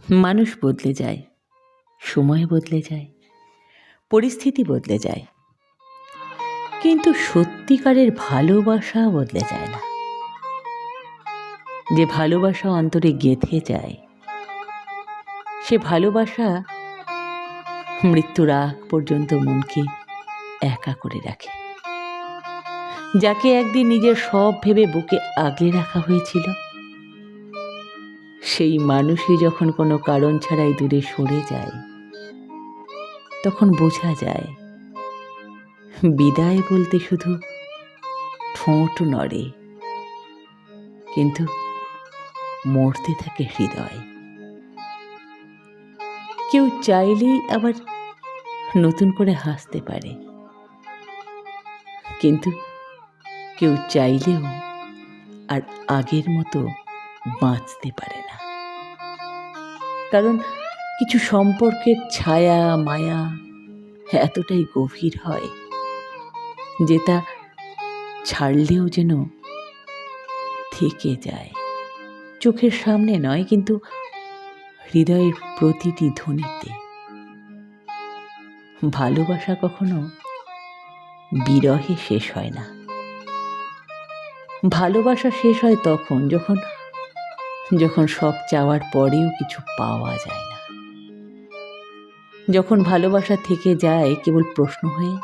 মানুষ বদলে যায়, সময় বদলে যায়, পরিস্থিতি বদলে যায়, কিন্তু সত্যিকারের ভালোবাসা বদলে যায় না। যে ভালোবাসা অন্তরে গেঁথে যায়, সে ভালোবাসা মৃত্যুর আগ পর্যন্ত মনকে একা করে রাখে। যাকে একদিন নিজের সব ভেবে বুকে আগলে রাখা হয়েছিল, সেই মানুষই যখন কোনো কারণ ছাড়াই দূরে সরে যায়, তখন বোঝা যায় বিদায় বলতে শুধু ঠোঁট নড়ে, কিন্তু মরতে থাকে হৃদয়। কেউ চাইলেই আবার নতুন করে হাসতে পারে, কিন্তু কেউ চাইলেও আর আগের মতো বাঁচতে পারে না। কারণ কিছু সম্পর্কের ছায়া মায়া এতটাই গভীর হয় যে তা ছাড়লেও যেন থেকে যায়। চোখের সামনে নয়, কিন্তু হৃদয়ের প্রতিটি ধ্বনিতে। ভালোবাসা কখনো বিরহে শেষ হয় না। ভালোবাসা শেষ হয় তখন যখন সব চাওয়ার পরেও কিছু পাওয়া যায় না। যখন ভালোবাসা থেকে যায় কেবল প্রশ্ন হয়ে,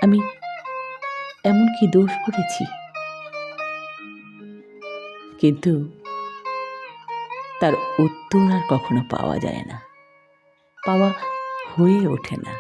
আমি এমন কি দোষ করেছি? কিন্তু তার উত্তর আর কখনো পাওয়া যায় না, পাওয়া হয়ে ওঠে না।